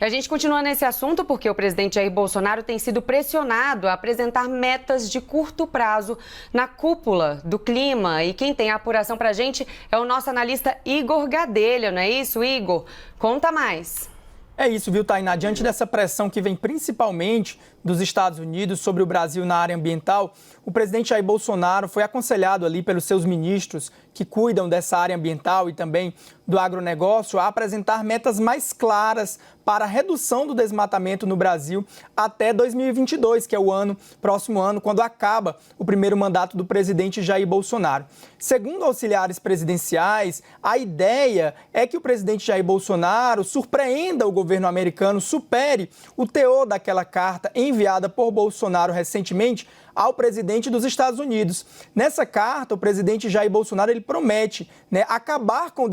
E a gente continua nesse assunto porque o presidente Jair Bolsonaro tem sido pressionado a apresentar metas de curto prazo na cúpula do clima. E quem tem a apuração pra gente é o nosso analista Igor Gadelha, não é isso, Igor? Conta mais. É isso, viu, Tainá? Diante dessa pressão que vem principalmente dos Estados Unidos sobre o Brasil na área ambiental, o presidente Jair Bolsonaro foi aconselhado ali pelos seus ministros que cuidam dessa área ambiental e também do agronegócio a apresentar metas mais claras para a redução do desmatamento no Brasil até 2022, que é o próximo ano, quando acaba o primeiro mandato do presidente Jair Bolsonaro. Segundo auxiliares presidenciais, a ideia é que o presidente Jair Bolsonaro surpreenda o governo americano, supere o teor daquela carta enviada por Bolsonaro recentemente ao presidente dos Estados Unidos. Nessa carta, o presidente Jair Bolsonaro ele promete, acabar com o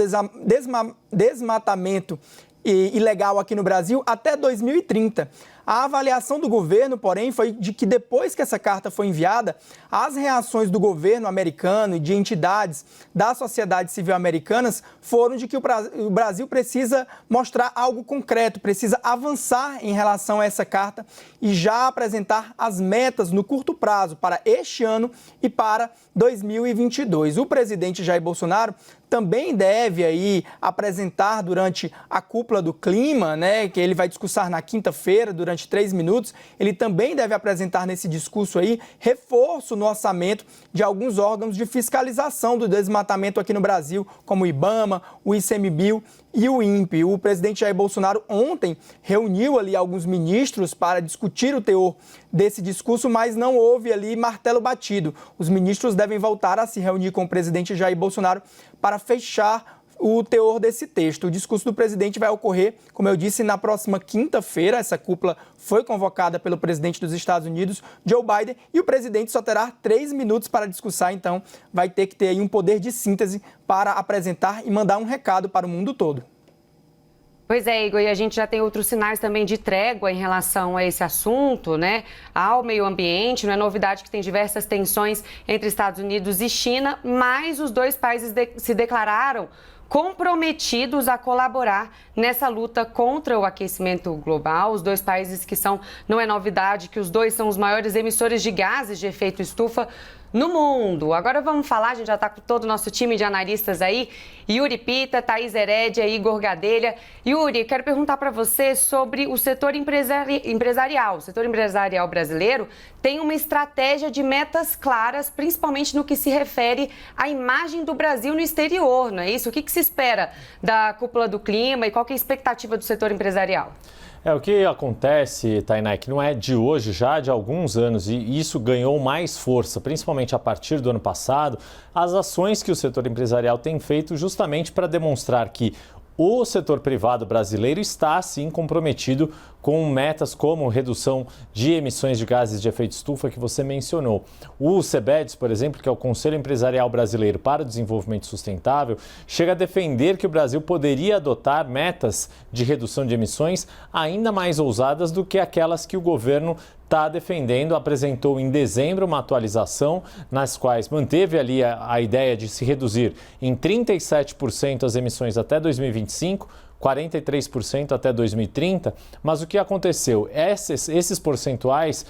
desmatamento ilegal aqui no Brasil até 2030. A avaliação do governo, porém, foi de que depois que essa carta foi enviada, as reações do governo americano e de entidades da sociedade civil americanas foram de que o Brasil precisa mostrar algo concreto, precisa avançar em relação a essa carta e já apresentar as metas no curto prazo para este ano e para 2022. O presidente Jair Bolsonaro também deve aí apresentar durante a cúpula do clima, que ele vai discursar na quinta-feira, durante 3 minutos, ele também deve apresentar nesse discurso aí reforço no orçamento de alguns órgãos de fiscalização do desmatamento aqui no Brasil, como o IBAMA, o ICMBio e o INPE. O presidente Jair Bolsonaro ontem reuniu ali alguns ministros para discutir o teor desse discurso, mas não houve ali martelo batido. Os ministros devem voltar a se reunir com o presidente Jair Bolsonaro para fechar o teor desse texto. O discurso do presidente vai ocorrer, como eu disse, na próxima quinta-feira. Essa cúpula foi convocada pelo presidente dos Estados Unidos, Joe Biden, e o presidente só terá 3 minutos para discursar, então vai ter que ter aí um poder de síntese para apresentar e mandar um recado para o mundo todo. Pois é, Igor, e a gente já tem outros sinais também de trégua em relação a esse assunto, ao meio ambiente. Não é novidade que tem diversas tensões entre Estados Unidos e China, mas os dois países se declararam comprometidos a colaborar nessa luta contra o aquecimento global. Os dois países que não é novidade que os dois são os maiores emissores de gases de efeito estufa no mundo. Agora vamos falar, a gente já está com todo o nosso time de analistas aí, Yuri Pita, Thaís Herédia, Igor Gadelha. Yuri, quero perguntar para você sobre o setor empresarial. O setor empresarial brasileiro tem uma estratégia de metas claras, principalmente no que se refere à imagem do Brasil no exterior, não é isso? O que se espera da cúpula do clima e qual que é a expectativa do setor empresarial? O que acontece, Tainá, que não é de hoje, já de alguns anos, e isso ganhou mais força, principalmente a partir do ano passado, as ações que o setor empresarial tem feito justamente para demonstrar que o setor privado brasileiro está, sim, comprometido com metas como redução de emissões de gases de efeito estufa que você mencionou. O CEBEDS, por exemplo, que é o Conselho Empresarial Brasileiro para o Desenvolvimento Sustentável, chega a defender que o Brasil poderia adotar metas de redução de emissões ainda mais ousadas do que aquelas que o governo está defendendo. Apresentou em dezembro uma atualização nas quais manteve ali a ideia de se reduzir em 37% as emissões até 2025, 43% até 2030, mas o que aconteceu? Esses percentuais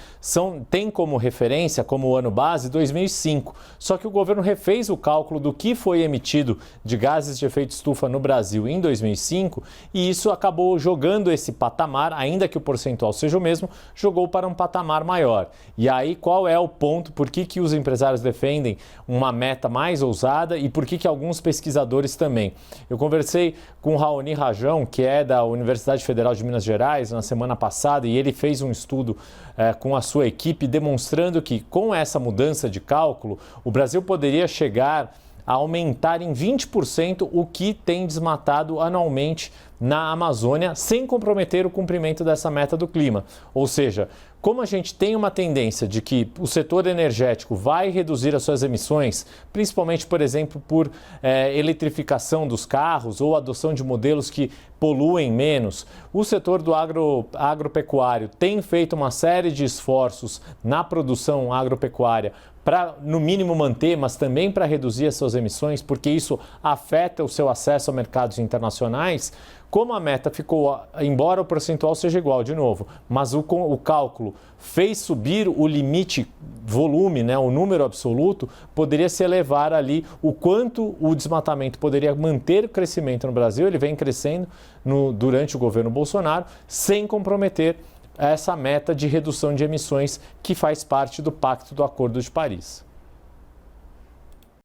têm como referência, como ano base, 2005. Só que o governo refez o cálculo do que foi emitido de gases de efeito estufa no Brasil em 2005 e isso acabou jogando esse patamar, ainda que o percentual seja o mesmo, jogou para um patamar maior. E aí qual é o ponto? Por que os empresários defendem uma meta mais ousada e por que alguns pesquisadores também? Eu conversei com o Raoni Rajão, que é da Universidade Federal de Minas Gerais, na semana passada, e ele fez um estudo com a sua equipe demonstrando que com essa mudança de cálculo, o Brasil poderia chegar a aumentar em 20% o que tem desmatado anualmente na Amazônia, sem comprometer o cumprimento dessa meta do clima. Ou seja, como a gente tem uma tendência de que o setor energético vai reduzir as suas emissões, principalmente, por exemplo, por eletrificação dos carros ou adoção de modelos que poluem menos, o setor do agropecuário tem feito uma série de esforços na produção agropecuária para, no mínimo, manter, mas também para reduzir as suas emissões, porque isso afeta o seu acesso a mercados internacionais. Como a meta ficou, embora o percentual seja igual, de novo, mas o cálculo fez subir o limite volume, né, o número absoluto, poderia se elevar ali o quanto o desmatamento poderia manter o crescimento no Brasil. Ele vem crescendo durante o governo Bolsonaro, sem comprometer essa meta de redução de emissões que faz parte do Pacto do Acordo de Paris.